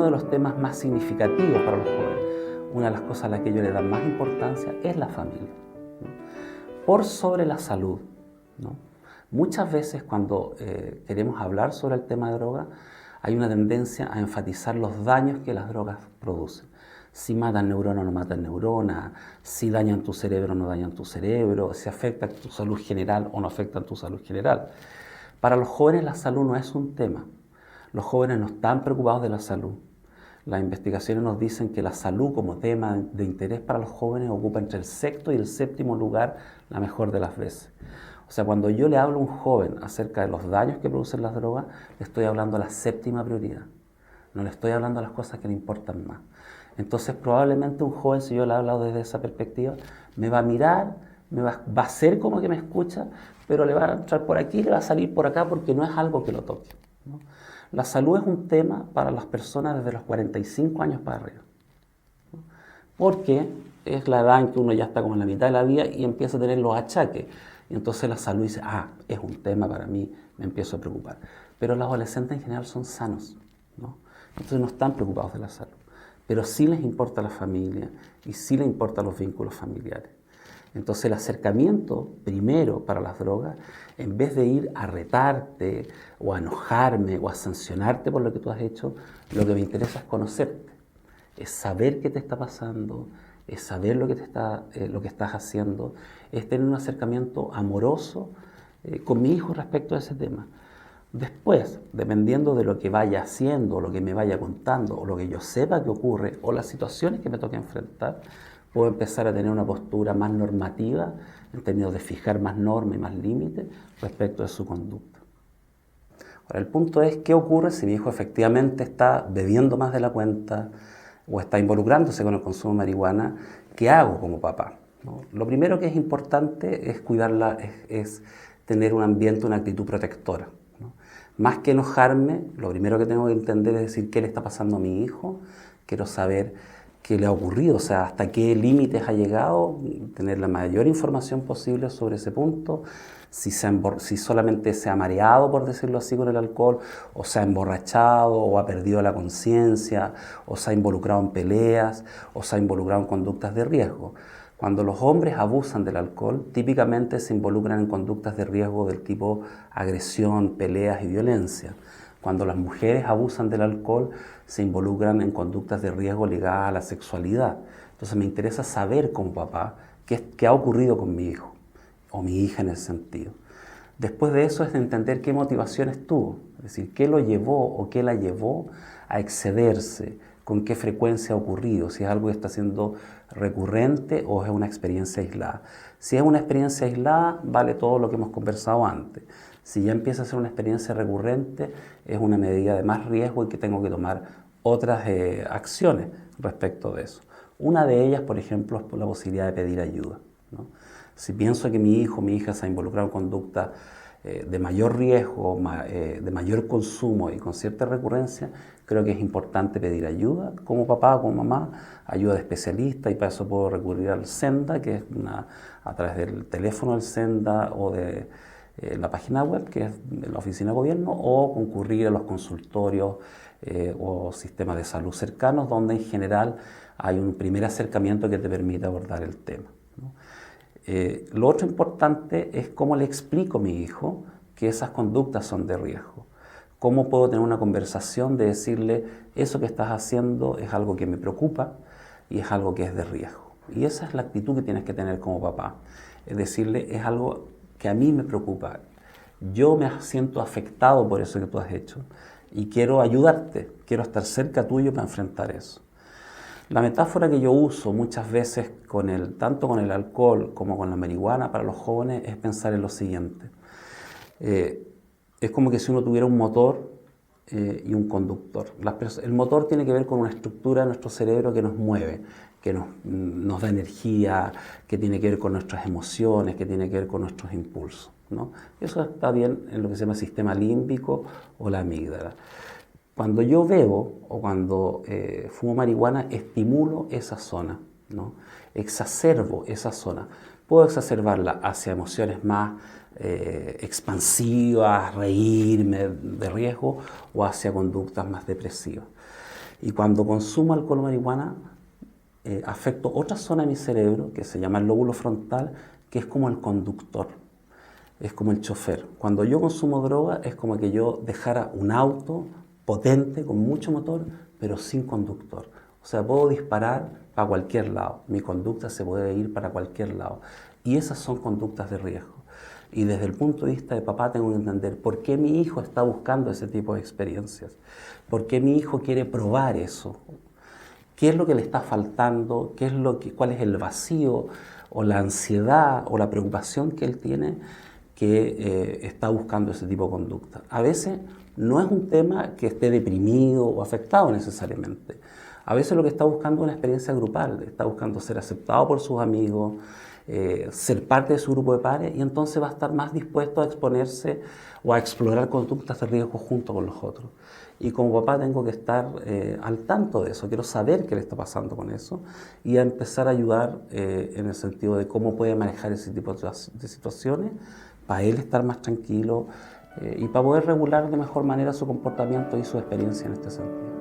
uno de los temas más significativos para los jóvenes, una de las cosas a las que ellos le dan más importancia es la familia, ¿no? Por sobre la salud, ¿no? Muchas veces cuando queremos hablar sobre el tema de droga, hay una tendencia a enfatizar los daños que las drogas producen. Si matan neuronas o no matan neuronas, si dañan tu cerebro o no dañan tu cerebro, si afectan tu salud general o no afectan tu salud general. Para los jóvenes la salud no es un tema. Los jóvenes no están preocupados de la salud. Las investigaciones nos dicen que la salud como tema de interés para los jóvenes ocupa entre el sexto y el séptimo lugar la mejor de las veces. O sea, cuando yo le hablo a un joven acerca de los daños que producen las drogas, le estoy hablando a la séptima prioridad. No le estoy hablando a las cosas que le importan más. Entonces, probablemente un joven, si yo le he hablado desde esa perspectiva, me va a mirar, va a hacer como que me escucha, pero le va a entrar por aquí y le va a salir por acá porque no es algo que lo toque, ¿no? La salud es un tema para las personas desde los 45 años para arriba, ¿no? Porque es la edad en que uno ya está como en la mitad de la vida y empieza a tener los achaques. Y entonces la salud dice, es un tema para mí, me empiezo a preocupar. Pero los adolescentes en general son sanos, ¿no? Entonces no están preocupados de la salud. Pero sí les importa la familia y sí les importan los vínculos familiares. Entonces el acercamiento primero para las drogas, en vez de ir a retarte o a enojarme o a sancionarte por lo que tú has hecho, lo que me interesa es conocerte, es saber qué te está pasando, es saber lo que estás haciendo, es tener un acercamiento amoroso con mi hijo respecto a ese tema. Después, dependiendo de lo que vaya haciendo, lo que me vaya contando, o lo que yo sepa que ocurre, o las situaciones que me toque enfrentar, puedo empezar a tener una postura más normativa, en términos de fijar más normas y más límites respecto de su conducta. Ahora, el punto es, ¿qué ocurre si mi hijo efectivamente está bebiendo más de la cuenta o está involucrándose con el consumo de marihuana? ¿Qué hago como papá? ¿No? Lo primero que es importante es cuidarla, es tener un ambiente, una actitud protectora, ¿no? Más que enojarme, lo primero que tengo que entender es decir, ¿qué le está pasando a mi hijo? Quiero saber qué le ha ocurrido, o sea, hasta qué límites ha llegado, tener la mayor información posible sobre ese punto, si solamente se ha mareado, por decirlo así, con el alcohol, o se ha emborrachado, o ha perdido la conciencia, o se ha involucrado en peleas, o se ha involucrado en conductas de riesgo. Cuando los hombres abusan del alcohol, típicamente se involucran en conductas de riesgo del tipo agresión, peleas y violencia. Cuando las mujeres abusan del alcohol, se involucran en conductas de riesgo ligadas a la sexualidad. Entonces me interesa saber como papá qué ha ocurrido con mi hijo o mi hija en ese sentido. Después de eso es de entender qué motivaciones tuvo, es decir, qué lo llevó o qué la llevó a excederse, con qué frecuencia ha ocurrido, si es algo que está siendo recurrente o es una experiencia aislada. Si es una experiencia aislada, vale todo lo que hemos conversado antes. Si ya empieza a ser una experiencia recurrente, es una medida de más riesgo y que tengo que tomar otras acciones respecto de eso. Una de ellas, por ejemplo, es por la posibilidad de pedir ayuda, ¿no? Si pienso que mi hijo o mi hija se ha involucrado en conductas de mayor riesgo, de mayor consumo y con cierta recurrencia, creo que es importante pedir ayuda como papá o como mamá, ayuda de especialista, y para eso puedo recurrir al Senda, que es a través del teléfono del Senda o de la página web, que es de la oficina de gobierno, o concurrir a los consultorios o sistemas de salud cercanos, donde en general hay un primer acercamiento que te permite abordar el tema, ¿no? Lo otro importante es cómo le explico a mi hijo que esas conductas son de riesgo. ¿Cómo puedo tener una conversación de decirle, eso que estás haciendo es algo que me preocupa y es algo que es de riesgo? Y esa es la actitud que tienes que tener como papá. Es decirle, es algo que a mí me preocupa. Yo me siento afectado por eso que tú has hecho y quiero ayudarte, quiero estar cerca tuyo para enfrentar eso. La metáfora que yo uso muchas veces tanto con el alcohol como con la marihuana para los jóvenes es pensar en lo siguiente. Es como que si uno tuviera un motor y un conductor. El motor tiene que ver con una estructura de nuestro cerebro que nos mueve, que nos da energía, que tiene que ver con nuestras emociones, que tiene que ver con nuestros impulsos, ¿no? Eso está bien en lo que se llama sistema límbico o la amígdala. Cuando yo bebo o cuando fumo marihuana, estimulo esa zona, ¿no? Exacerbo esa zona. Puedo exacerbarla hacia emociones más expansivas, reírme de riesgo, o hacia conductas más depresivas. Y cuando consumo alcohol o marihuana, afecto otra zona de mi cerebro que se llama el lóbulo frontal, que es como el conductor, es como el chofer. Cuando yo consumo droga es como que yo dejara un auto potente, con mucho motor, pero sin conductor. O sea, puedo disparar para cualquier lado, mi conducta se puede ir para cualquier lado. Y esas son conductas de riesgo. Y desde el punto de vista de papá tengo que entender por qué mi hijo está buscando ese tipo de experiencias, por qué mi hijo quiere probar eso, qué es lo que le está faltando, cuál es el vacío o la ansiedad o la preocupación que él tiene que está buscando ese tipo de conducta. A veces no es un tema que esté deprimido o afectado necesariamente. A veces lo que está buscando es una experiencia grupal, está buscando ser aceptado por sus amigos, ser parte de su grupo de pares, y entonces va a estar más dispuesto a exponerse o a explorar conductas de riesgo junto con los otros. Y como papá tengo que estar al tanto de eso, quiero saber qué le está pasando con eso y a empezar a ayudar en el sentido de cómo puede manejar ese tipo de situaciones para él estar más tranquilo y para poder regular de mejor manera su comportamiento y su experiencia en este sentido.